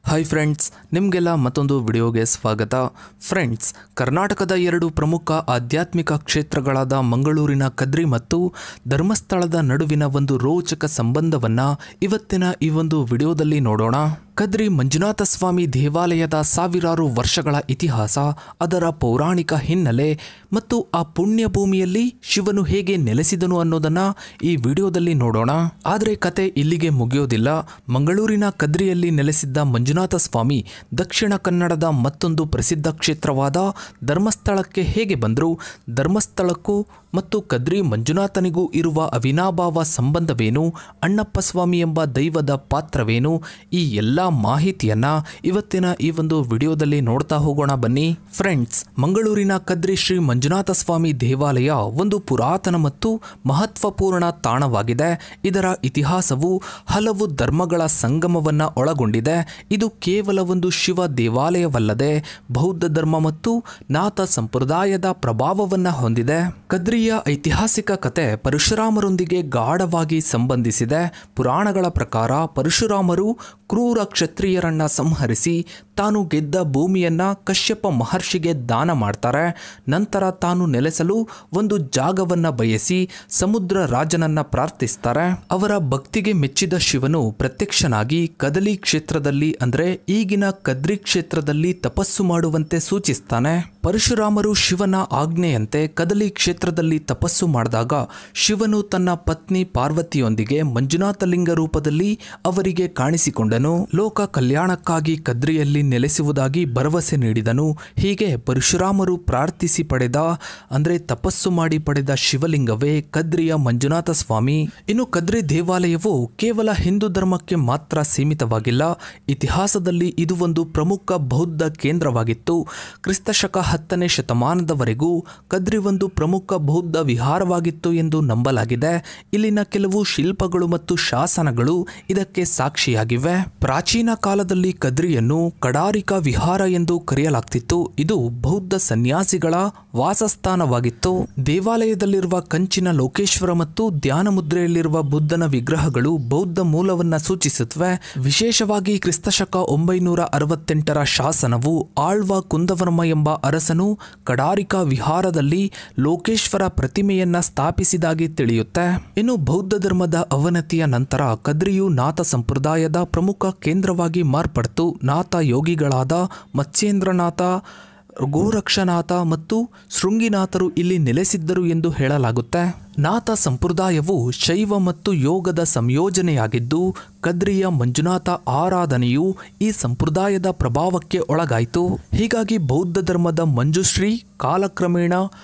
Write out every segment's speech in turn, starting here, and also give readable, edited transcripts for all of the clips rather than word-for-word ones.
Hi friends, ನಿಮಗೆಲ್ಲ ಮತ್ತೊಂದು ವಿಡಿಯೋಗೆ ಸ್ವಾಗತ. ಫ್ರೆಂಡ್ಸ್, ಕರ್ನಾಟಕದ ಎರಡು ಪ್ರಮುಖ ಆಧ್ಯಾತ್ಮಿಕ ಕ್ಷೇತ್ರಗಳಾದ ಮಂಗಳೂರಿನ ಕದ್ರಿ ಮತ್ತು ಧರ್ಮಸ್ಥಳದ ನಡುವಿನ ಒಂದು ರೋಚಕ ಸಂಬಂಧವನ್ನು ಇವತ್ತಿನ ಈ ಒಂದು ವಿಡಿಯೋದಲ್ಲಿ ನೋಡೋಣ. ಕದ್ರಿ ಮಂಜುನಾಥ ಸ್ವಾಮಿ ದೇವಾಲಯದ ಸಾವಿರಾರು ವರ್ಷಗಳ ಇತಿಹಾಸ, ಅದರ ಪೌರಾಣಿಕ ಹಿನ್ನೆಲೆ ಮತ್ತು ಆ ಪುಣ್ಯ ಭೂಮಿಯಲ್ಲಿ ಶಿವನು ಹೇಗೆ ನೆಲೆಸಿದನು ಅನ್ನೋದನ್ನ ಈ ವಿಡಿಯೋದಲ್ಲಿ ನೋಡೋಣ. ಆದರೆ ಕತೆ ಇಲ್ಲಿಗೆ ಮುಗಿಯೋದಿಲ್ಲ. ಮಂಗಳೂರಿನ ಕದ್ರಿಯಲ್ಲಿ ನೆಲೆಸಿದ್ದ ಮಂಜುನಾಥ ಸ್ವಾಮಿ ದಕ್ಷಿಣ ಕನ್ನಡದ ಮತ್ತೊಂದು ಪ್ರಸಿದ್ಧ ಕ್ಷೇತ್ರವಾದ ಧರ್ಮಸ್ಥಳಕ್ಕೆ ಹೇಗೆ ಬಂದರು, ಧರ್ಮಸ್ಥಳಕ್ಕೂ ಮತ್ತು ಕದ್ರಿ ಮಂಜುನಾಥನಿಗೂ ಇರುವ ಅವಿನಾಭಾವ ಸಂಬಂಧವೇನು, ಅಣ್ಣಪ್ಪ ಸ್ವಾಮಿ ಎಂಬ ದೈವದ ಪಾತ್ರವೇನು, ಈ ಎಲ್ಲ ಮಾಹಿತಿಯನ್ನ ಇವತ್ತಿನ ಈ ಒಂದು ವಿಡಿಯೋದಲ್ಲಿ ನೋಡ್ತಾ ಹೋಗೋಣ ಬನ್ನಿ. ಫ್ರೆಂಡ್ಸ್, ಮಂಗಳೂರಿನ ಕದ್ರಿ ಶ್ರೀ ಮಂಜುನಾಥ ಸ್ವಾಮಿ ದೇವಾಲಯ ಒಂದು ಪುರಾತನ ಮತ್ತು ಮಹತ್ವಪೂರ್ಣ ತಾಣವಾಗಿದೆ. ಇದರ ಇತಿಹಾಸವು ಹಲವು ಧರ್ಮಗಳ ಸಂಗಮವನ್ನ ಒಳಗೊಂಡಿದೆ. ಇದು ಕೇವಲ ಒಂದು ಶಿವ ದೇವಾಲಯವಲ್ಲದೆ ಬೌದ್ಧ ಧರ್ಮ ಮತ್ತು ನಾಥ ಸಂಪ್ರದಾಯದ ಪ್ರಭಾವವನ್ನ ಹೊಂದಿದೆ. ಕದ್ರಿಯ ಐತಿಹಾಸಿಕ ಕತೆ ಪರಶುರಾಮರೊಂದಿಗೆ ಗಾಢವಾಗಿ ಸಂಬಂಧಿಸಿದೆ. ಪುರಾಣಗಳ ಪ್ರಕಾರ ಪರಶುರಾಮರು ಕ್ರೂರ ಕ್ಷತ್ರಿಯರನ್ನ ಸಂಹರಿಸಿ ತಾನು ಗೆದ್ದ ಭೂಮಿಯನ್ನ ಕಶ್ಯಪ ಮಹರ್ಷಿಗೆ ದಾನ ಮಾಡ್ತಾರೆ. ನಂತರ ತಾನು ನೆಲೆಸಲು ಒಂದು ಜಾಗವನ್ನ ಬಯಸಿ ಸಮುದ್ರ ರಾಜನನ್ನ ಪ್ರಾರ್ಥಿಸ್ತಾರೆ. ಅವರ ಭಕ್ತಿಗೆ ಮೆಚ್ಚಿದ ಶಿವನು ಪ್ರತ್ಯಕ್ಷನಾಗಿ ಕದಲಿ ಕ್ಷೇತ್ರದಲ್ಲಿ ಅಂದ್ರೆ ಈಗಿನ ಕದ್ರಿ ಕ್ಷೇತ್ರದಲ್ಲಿ ತಪಸ್ಸು ಮಾಡುವಂತೆ ಸೂಚಿಸ್ತಾನೆ. ಪರಶುರಾಮರು ಶಿವನ ಆಜ್ಞೆಯಂತೆ ಕದಲಿ ಕ್ಷೇತ್ರದಲ್ಲಿ ತಪಸ್ಸು ಮಾಡಿದಾಗ ಶಿವನು ತನ್ನ ಪತ್ನಿ ಪಾರ್ವತಿಯೊಂದಿಗೆ ಮಂಜುನಾಥ ಲಿಂಗ ರೂಪದಲ್ಲಿ ಅವರಿಗೆ ಕಾಣಿಸಿಕೊಂಡನು. ಲೋಕ ಕಲ್ಯಾಣಕ್ಕಾಗಿ ಕದ್ರಿಯಲ್ಲಿ ನೆಲೆಸುವುದಾಗಿ ಭರವಸೆ ನೀಡಿದನು. ಹೀಗೆ ಪರಶುರಾಮರು ಪ್ರಾರ್ಥಿಸಿ ಪಡೆದ ಅಂದ್ರೆ ತಪಸ್ಸು ಮಾಡಿ ಪಡೆದ ಶಿವಲಿಂಗವೇ ಕದ್ರಿಯ ಮಂಜುನಾಥ ಸ್ವಾಮಿ. ಇನ್ನು ಕದ್ರಿ ದೇವಾಲಯವು ಕೇವಲ ಹಿಂದೂ ಧರ್ಮಕ್ಕೆ ಮಾತ್ರ ಸೀಮಿತವಾಗಿಲ್ಲ. ಇತಿಹಾಸದಲ್ಲಿ ಇದು ಒಂದು ಪ್ರಮುಖ ಬೌದ್ಧ ಕೇಂದ್ರವಾಗಿತ್ತು. ಕ್ರಿಸ್ತಶಕ 10ನೇ ಶತಮಾನದವರೆಗೂ ಕದ್ರಿ ಒಂದು ಪ್ರಮುಖ ಬೌದ್ಧ ವಿಹಾರವಾಗಿತ್ತು ಎಂದು ನಂಬಲಾಗಿದೆ. ಇಲ್ಲಿನ ಕೆಲವು ಶಿಲ್ಪಗಳು ಮತ್ತು ಶಾಸನಗಳು ಇದಕ್ಕೆ ಸಾಕ್ಷಿಯಾಗಿವೆ. ಪ್ರಾಚೀನ ಕಾಲದಲ್ಲಿ ಕದ್ರಿಯನ್ನು ಕಡಾರಿಕಾ ವಿಹಾರ ಎಂದು ಕರೆಯಲಾಗ್ತಿತ್ತು. ಇದು ಬೌದ್ಧ ಸನ್ಯಾಸಿಗಳ ವಾಸಸ್ಥಾನವಾಗಿತ್ತು. ದೇವಾಲಯದಲ್ಲಿರುವ ಕಂಚಿನ ಲೋಕೇಶ್ವರ ಮತ್ತು ಧ್ಯಾನ ಮುದ್ರೆಯಲ್ಲಿರುವ ಬುದ್ಧನ ವಿಗ್ರಹಗಳು ಬೌದ್ಧ ಮೂಲವನ್ನ ಸೂಚಿಸುತ್ತವೆ. ವಿಶೇಷವಾಗಿ ಕ್ರಿಸ್ತಶಕ 968ರ ಶಾಸನವು ಆಳ್ವ ಕುಂದವರ್ಮ ಎಂಬ ಅರಸನು ಕಡಾರಿಕಾ ವಿಹಾರದಲ್ಲಿ ಲೋಕೇಶ್ವರ ಪ್ರತಿಮೆಯನ್ನ ಸ್ಥಾಪಿಸಿದಾಗಿ ತಿಳಿಯುತ್ತೆ. ಇನ್ನು ಬೌದ್ಧ ಧರ್ಮದ ಅವನತಿಯ ನಂತರ ಕದ್ರಿಯು ನಾಥ ಸಂಪ್ರದಾಯದ ಪ್ರಮುಖ ಕೇಂದ್ರವಾಗಿ ಮಾರ್ಪಡ್ತು. ನಾಥ ಯೋಗಿಗಳಾದ ಮತ್ಸ್ಯೇಂದ್ರನಾಥ, ಗೋರಕ್ಷನಾಥ ಮತ್ತು ಶೃಂಗಿನಾಥರು ಇಲ್ಲಿ ನೆಲೆಸಿದ್ದರು ಎಂದು ಹೇಳಲಾಗುತ್ತೆ. ನಾಥ ಸಂಪ್ರದಾಯವು ಶೈವ ಮತ್ತು ಯೋಗದ ಸಂಯೋಜನೆಯಾಗಿದ್ದು ಕದ್ರಿಯ ಮಂಜುನಾಥ ಆರಾಧನೆಯು ಈ ಸಂಪ್ರದಾಯದ ಪ್ರಭಾವಕ್ಕೆ ಒಳಗಾಯಿತು. ಹೀಗಾಗಿ ಬೌದ್ಧ ಧರ್ಮದ ಮಂಜುಶ್ರೀ ಕಾಲಕ್ರಮೇಣ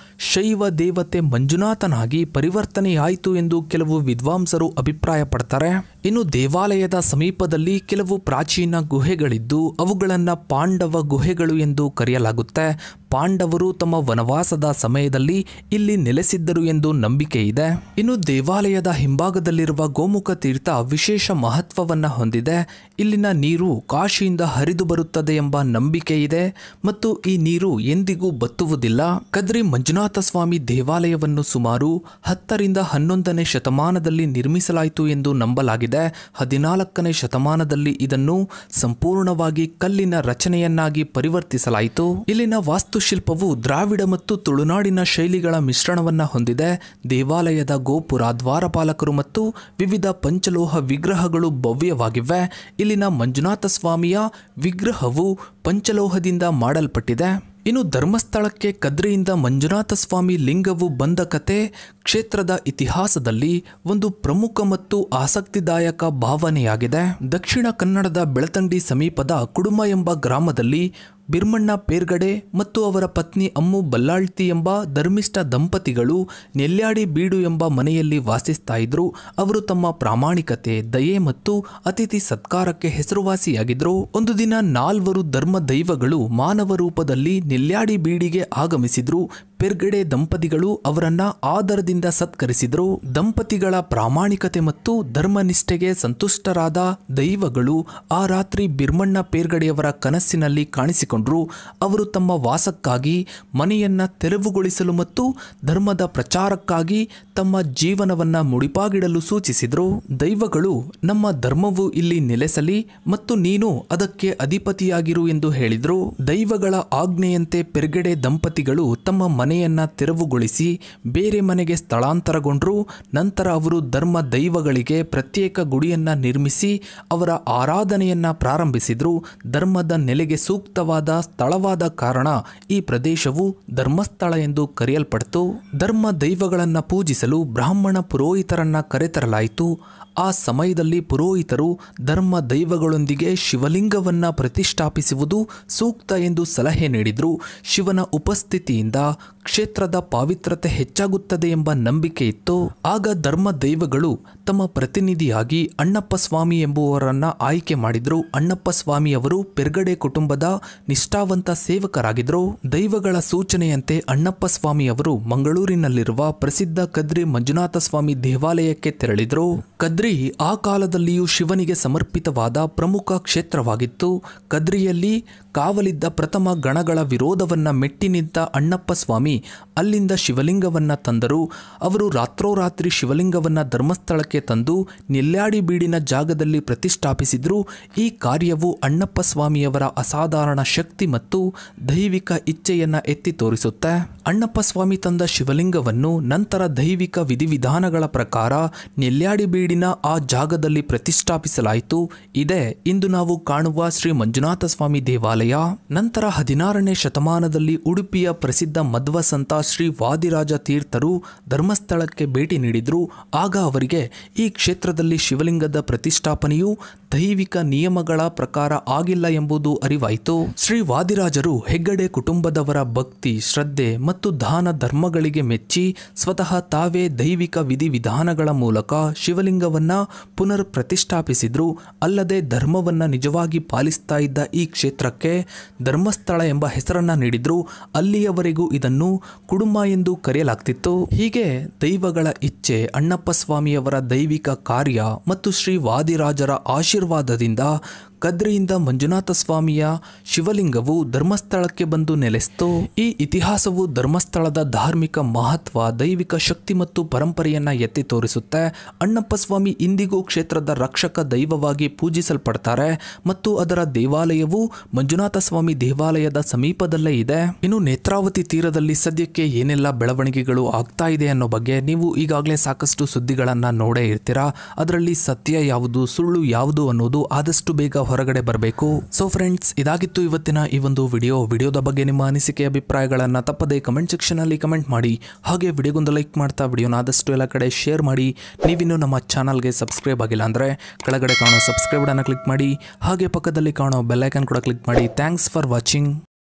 ಶೈವ ದೇವತೆ ಮಂಜುನಾಥನಾಗಿ ಪರಿವರ್ತನೆಯಾಯಿತು ಎಂದು ಕೆಲವು ವಿದ್ವಾಂಸರು ಅಭಿಪ್ರಾಯಪಡ್ತಾರೆ. ಇನ್ನು ದೇವಾಲಯದ ಸಮೀಪದಲ್ಲಿ ಕೆಲವು ಪ್ರಾಚೀನ ಗುಹೆಗಳಿದ್ದು ಅವುಗಳನ್ನು ಪಾಂಡವ ಗುಹೆಗಳು ಎಂದು ಕರೆಯಲಾಗುತ್ತೆ. ಪಾಂಡವರು ತಮ್ಮ ವನವಾಸದ ಸಮಯದಲ್ಲಿ ಇಲ್ಲಿ ನೆಲೆಸಿದ್ದರು ಎಂದು ನಂಬಿಕೆ ಇದೆ. ಇನ್ನು ದೇವಾಲಯದ ಹಿಂಭಾಗದಲ್ಲಿರುವ ಗೋಮುಖ ತೀರ್ಥ ವಿಶೇಷ ಮಹತ್ವವನ್ನ ಹೊಂದಿದೆ. ಇಲ್ಲಿನ ನೀರು ಕಾಶಿಯಿಂದ ಹರಿದು ಬರುತ್ತದೆ ಎಂಬ ನಂಬಿಕೆ ಇದೆ ಮತ್ತು ಈ ನೀರು ಎಂದಿಗೂ ಬತ್ತುವುದಿಲ್ಲ. ಕದ್ರಿ ಮಂಜುನಾಥ ಸ್ವಾಮಿ ದೇವಾಲಯವನ್ನು ಸುಮಾರು 10ರಿಂದ 11ನೇ ಶತಮಾನದಲ್ಲಿ ನಿರ್ಮಿಸಲಾಯಿತು ಎಂದು ನಂಬಲಾಗಿದೆ. 14ನೇ ಶತಮಾನದಲ್ಲಿ ಇದನ್ನು ಸಂಪೂರ್ಣವಾಗಿ ಕಲ್ಲಿನ ರಚನೆಯನ್ನಾಗಿ ಪರಿವರ್ತಿಸಲಾಯಿತು. ಇಲ್ಲಿನ ವಾಸ್ತುಶಿಲ್ಪವು ದ್ರಾವಿಡ ಮತ್ತು ತುಳುನಾಡಿನ ಶೈಲಿಗಳ ಮಿಶ್ರಣವನ್ನ ಹೊಂದಿದೆ. ದೇವಾಲಯದ ಗೋಪುರ, ದ್ವಾರಪಾಲಕರು ಮತ್ತು ವಿವಿಧ ಪಂಚಲೋಹ ವಿಗ್ರಹಗಳು ಭವ್ಯವಾಗಿವೆ. ಇಲ್ಲಿನ ಮಂಜುನಾಥ ಸ್ವಾಮಿಯ ವಿಗ್ರಹವು ಪಂಚಲೋಹದಿಂದ ಮಾಡಲ್ಪಟ್ಟಿದೆ. ಇನ್ನು ಧರ್ಮಸ್ಥಳಕ್ಕೆ ಕದ್ರಿಯಿಂದ ಮಂಜುನಾಥ ಸ್ವಾಮಿ ಲಿಂಗವು ಬಂದ ಕತೆ ಕ್ಷೇತ್ರದ ಇತಿಹಾಸದಲ್ಲಿ ಒಂದು ಪ್ರಮುಖ ಮತ್ತು ಆಸಕ್ತಿದಾಯಕ ಭಾವನೆಯಾಗಿದೆ. ದಕ್ಷಿಣ ಕನ್ನಡದ ಬೆಳತಂಡಿ ಸಮೀಪದ ಕುಡುಮ ಎಂಬ ಗ್ರಾಮದಲ್ಲಿ ಬಿರ್ಮಣ್ಣ ಪೇರ್ಗಡೆ ಮತ್ತು ಅವರ ಪತ್ನಿ ಅಮ್ಮು ಬಲ್ಲಾಳ್ತಿ ಎಂಬ ಧರ್ಮಿಷ್ಠ ದಂಪತಿಗಳು ನೆಲ್ಯಾಡಿ ಬೀಡು ಎಂಬ ಮನೆಯಲ್ಲಿ ವಾಸಿಸ್ತಾ ಇದ್ರು. ಅವರು ತಮ್ಮ ಪ್ರಾಮಾಣಿಕತೆ, ದಯೆ ಮತ್ತು ಅತಿಥಿ ಸತ್ಕಾರಕ್ಕೆ ಹೆಸರುವಾಸಿಯಾಗಿದ್ರು. ಒಂದು ದಿನ 4 ಧರ್ಮ ದೈವಗಳು ಮಾನವ ರೂಪದಲ್ಲಿ ನೆಲ್ಯಾಡಿ ಬೀಡಿಗೆ ಆಗಮಿಸಿದ್ರು. ಪೆರ್ಗಡೆ ದಂಪತಿಗಳು ಅವರನ್ನ ಆದರದಿಂದ ಸತ್ಕರಿಸಿದರು. ದಂಪತಿಗಳ ಪ್ರಾಮಾಣಿಕತೆ ಮತ್ತು ಧರ್ಮನಿಷ್ಠೆಗೆ ಸಂತುಷ್ಟರಾದ ದೈವಗಳು ಆ ರಾತ್ರಿ ಬಿರ್ಮಣ್ಣ ಪೇರ್ಗಡೆಯವರ ಕನಸಿನಲ್ಲಿ ಕಾಣಿಸಿಕೊಂಡರು. ಅವರು ತಮ್ಮ ವಾಸಕ್ಕಾಗಿ ಮನೆಯನ್ನ ತೆರವುಗೊಳಿಸಲು ಮತ್ತು ಧರ್ಮದ ಪ್ರಚಾರಕ್ಕಾಗಿ ತಮ್ಮ ಜೀವನವನ್ನ ಮುಡಿಪಾಗಿಡಲು ಸೂಚಿಸಿದರು. ದೈವಗಳು, ನಮ್ಮ ಧರ್ಮವು ಇಲ್ಲಿ ನೆಲೆಸಲಿ ಮತ್ತು ನೀನು ಅದಕ್ಕೆ ಅಧಿಪತಿಯಾಗಿರು ಎಂದು ಹೇಳಿದರು. ದೈವಗಳ ಆಜ್ಞೆಯಂತೆ ಪೆರ್ಗಡೆ ದಂಪತಿಗಳು ತಮ್ಮ ಮನೆಯನ್ನ ತೆರವುಗೊಳಿಸಿ ಬೇರೆ ಮನೆಗೆ ಸ್ಥಳಾಂತರಗೊಂಡರು. ನಂತರ ಅವರು ಧರ್ಮ ದೈವಗಳಿಗೆ ಪ್ರತ್ಯೇಕ ಗುಡಿಯನ್ನ ನಿರ್ಮಿಸಿ ಅವರ ಆರಾಧನೆಯನ್ನ ಪ್ರಾರಂಭಿಸಿದರು. ಧರ್ಮದ ನೆಲೆಗೆ ಸೂಕ್ತವಾದ ಸ್ಥಳವಾದ ಕಾರಣ ಈ ಪ್ರದೇಶವು ಧರ್ಮಸ್ಥಳ ಎಂದು ಕರೆಯಲ್ಪಡ್ತು. ಧರ್ಮ ದೈವಗಳನ್ನ ಪೂಜಿಸಲು ಬ್ರಾಹ್ಮಣ ಪುರೋಹಿತರನ್ನ ಕರೆತರಲಾಯಿತು. ಆ ಸಮಯದಲ್ಲಿ ಪುರೋಹಿತರು ಧರ್ಮ ದೈವಗಳೊಂದಿಗೆ ಶಿವಲಿಂಗವನ್ನ ಪ್ರತಿಷ್ಠಾಪಿಸುವುದು ಸೂಕ್ತ ಎಂದು ಸಲಹೆ ನೀಡಿದರು. ಶಿವನ ಉಪಸ್ಥಿತಿಯಿಂದ ಕ್ಷೇತ್ರದ ಪಾವಿತ್ರತೆ ಹೆಚ್ಚಾಗುತ್ತದೆ ಎಂಬ ನಂಬಿಕೆ ಇತ್ತು. ಆಗ ಧರ್ಮ ದೈವಗಳು ತಮ್ಮ ಪ್ರತಿನಿಧಿಯಾಗಿ ಅಣ್ಣಪ್ಪ ಸ್ವಾಮಿ ಎಂಬುವರನ್ನ ಆಯ್ಕೆ ಮಾಡಿದ್ರು. ಅಣ್ಣಪ್ಪ ಸ್ವಾಮಿ ಅವರು ಪೆರ್ಗಡೆ ಕುಟುಂಬದ ನಿಷ್ಠಾವಂತ ಸೇವಕರಾಗಿದ್ದರು. ದೈವಗಳ ಸೂಚನೆಯಂತೆ ಅಣ್ಣಪ್ಪ ಸ್ವಾಮಿ ಅವರು ಮಂಗಳೂರಿನಲ್ಲಿರುವ ಪ್ರಸಿದ್ಧ ಕದ್ರಿ ಮಂಜುನಾಥ ಸ್ವಾಮಿ ದೇವಾಲಯಕ್ಕೆ ತೆರಳಿದರು. ಕದ್ರಿ ಆ ಕಾಲದಲ್ಲಿಯೂ ಶಿವನಿಗೆ ಸಮರ್ಪಿತವಾದ ಪ್ರಮುಖ ಕ್ಷೇತ್ರವಾಗಿತ್ತು. ಕದ್ರಿಯಲ್ಲಿ ಕಾವಲಿದ್ದ ಪ್ರಥಮ ಗಣಗಳ ವಿರೋಧವನ್ನ ಮೆಟ್ಟಿ ನಿಂತ ಅಣ್ಣಪ್ಪ ಸ್ವಾಮಿ ಅಲ್ಲಿಂದ ಶಿವಲಿಂಗವನ್ನ ತಂದರು. ಅವರು ರಾತ್ರೋರಾತ್ರಿ ಶಿವಲಿಂಗವನ್ನ ಧರ್ಮಸ್ಥಳಕ್ಕೆ ತಂದು ನೆಲ್ಯಾಡಿ ಬೀಡಿನ ಜಾಗದಲ್ಲಿ ಪ್ರತಿಷ್ಠಾಪಿಸಿದ್ರು. ಈ ಕಾರ್ಯವು ಅಣ್ಣಪ್ಪ ಸ್ವಾಮಿಯವರ ಅಸಾಧಾರಣ ಶಕ್ತಿ ಮತ್ತು ದೈವಿಕ ಇಚ್ಛೆಯನ್ನ ಎತ್ತಿ ತೋರಿಸುತ್ತೆ. ಅಣ್ಣಪ್ಪ ಸ್ವಾಮಿ ತಂದ ಶಿವಲಿಂಗವನ್ನು ನಂತರ ದೈವಿಕ ವಿಧಿವಿಧಾನಗಳ ಪ್ರಕಾರ ನೆಲ್ಯಾಡಿ ಬೀಡಿನ ಆ ಜಾಗದಲ್ಲಿ ಪ್ರತಿಷ್ಠಾಪಿಸಲಾಯಿತು. ಇದೇ ಇಂದು ನಾವು ಕಾಣುವ ಶ್ರೀ ಮಂಜುನಾಥ ಸ್ವಾಮಿ ದೇವಾಲಯ. ನಂತರ 16ನೇ ಶತಮಾನದಲ್ಲಿ ಉಡುಪಿಯ ಪ್ರಸಿದ್ಧ ಮಧ್ವ ಸಂತ ಶ್ರೀ ವಾದಿರಾಜ ತೀರ್ಥರು ಧರ್ಮಸ್ಥಳಕ್ಕೆ ಭೇಟಿ ನೀಡಿದ್ರು. ಆಗ ಅವರಿಗೆ ಈ ಕ್ಷೇತ್ರದಲ್ಲಿ ಶಿವಲಿಂಗದ ಪ್ರತಿಷ್ಠಾಪನೆಯು ದೈವಿಕ ನಿಯಮಗಳ ಪ್ರಕಾರ ಆಗಿಲ್ಲ ಎಂಬುದು ಅರಿವಾಯಿತು. ಶ್ರೀ ವಾದಿರಾಜರು ಹೆಗ್ಗಡೆ ಕುಟುಂಬದವರ ಭಕ್ತಿ, ಶ್ರದ್ಧೆ ಮತ್ತು ದಾನ ಧರ್ಮಗಳಿಗೆ ಮೆಚ್ಚಿ ಸ್ವತಃ ತಾವೇ ದೈವಿಕ ವಿಧಿವಿಧಾನಗಳ ಮೂಲಕ ಶಿವಲಿಂಗವನ್ನ ಪುನರ್ ಪ್ರತಿಷ್ಠಾಪಿಸಿದ್ರು. ಅಲ್ಲದೆ ಧರ್ಮವನ್ನ ನಿಜವಾಗಿ ಪಾಲಿಸ್ತಾ ಇದ್ದ ಈ ಕ್ಷೇತ್ರಕ್ಕೆ ಧರ್ಮಸ್ಥಳ ಎಂಬ ಹೆಸರನ್ನ ನೀಡಿದ್ರು. ಅಲ್ಲಿಯವರೆಗೂ ಇದನ್ನು ಕುಡುಮ ಎಂದು ಕರೆಯಲಾಗ್ತಿತ್ತು. ಹೀಗೆ ದೈವಗಳ ಇಚ್ಛೆ, ಅಣ್ಣಪ್ಪ ಸ್ವಾಮಿಯವರ ದೈವಿಕ ಕಾರ್ಯ ಮತ್ತು ಶ್ರೀ ವಾದಿರಾಜರ ಆಶೀರ್ವಾದದಿಂದ ಕದ್ರಿಯಿಂದ ಮಂಜುನಾಥ ಸ್ವಾಮಿಯ ಶಿವಲಿಂಗವು ಧರ್ಮಸ್ಥಳಕ್ಕೆ ಬಂದು ನೆಲೆಸಿತು. ಈ ಇತಿಹಾಸವು ಧರ್ಮಸ್ಥಳದ ಧಾರ್ಮಿಕ ಮಹತ್ವ, ದೈವಿಕ ಶಕ್ತಿ ಮತ್ತು ಪರಂಪರೆಯನ್ನ ಎತ್ತಿ ತೋರಿಸುತ್ತೆ. ಅಣ್ಣಪ್ಪ ಸ್ವಾಮಿ ಇಂದಿಗೂ ಕ್ಷೇತ್ರದ ರಕ್ಷಕ ದೈವವಾಗಿ ಪೂಜಿಸಲ್ಪಡ್ತಾರೆ ಮತ್ತು ಅದರ ದೇವಾಲಯವು ಮಂಜುನಾಥ ಸ್ವಾಮಿ ದೇವಾಲಯದ ಸಮೀಪದಲ್ಲೇ ಇದೆ. ಇನ್ನು ನೇತ್ರಾವತಿ ತೀರದಲ್ಲಿ ಸದ್ಯಕ್ಕೆ ಏನೆಲ್ಲ ಬೆಳವಣಿಗೆಗಳು ಆಗ್ತಾ ಇದೆ ಅನ್ನೋ ಬಗ್ಗೆ ನೀವು ಈಗಾಗಲೇ ಸಾಕಷ್ಟು ಸುದ್ದಿಗಳನ್ನ ನೋಡೇ ಇರ್ತೀರಾ. ಅದರಲ್ಲಿ ಸತ್ಯ ಯಾವುದು, ಸುಳ್ಳು ಯಾವುದು ಅನ್ನೋದು ಆದಷ್ಟು ಬೇಗ ಹೊರಗಡೆ ಬರಬೇಕು. ಸೊ ಫ್ರೆಂಡ್ಸ್, ಇದಾಗಿತ್ತು ಇವತ್ತಿನ ಈ ಒಂದು ವಿಡಿಯೋದ ಬಗ್ಗೆ ನಿಮ್ಮ ಅನಿಸಿಕೆ ಅಭಿಪ್ರಾಯಗಳನ್ನು ತಪ್ಪದೆ ಕಮೆಂಟ್ ಸೆಕ್ಷನ್ ಅಲ್ಲಿ ಕಮೆಂಟ್ ಮಾಡಿ. ಹಾಗೆ ವಿಡಿಯೋಗೊಂದು ಲೈಕ್ ಮಾಡ್ತಾ ವಿಡಿಯೋನ ಆದಷ್ಟು ಎಲ್ಲ ಕಡೆ ಶೇರ್ ಮಾಡಿ. ನೀವಿನ್ನು ನಮ್ಮ ಚಾನಲ್ಗೆ ಸಬ್ಸ್ಕ್ರೈಬ್ ಆಗಿಲ್ಲ ಅಂದ್ರೆ ಕೆಳಗಡೆ ಕಾಣೋ ಸಬ್ಸ್ಕ್ರೈಬ್ ಅನ್ನು ಕ್ಲಿಕ್ ಮಾಡಿ. ಹಾಗೆ ಪಕ್ಕದಲ್ಲಿ ಕಾಣೋ ಬೆಲ್ ಐಕಾನ್ ಕೂಡ ಕ್ಲಿಕ್ ಮಾಡಿ. Thanks for watching.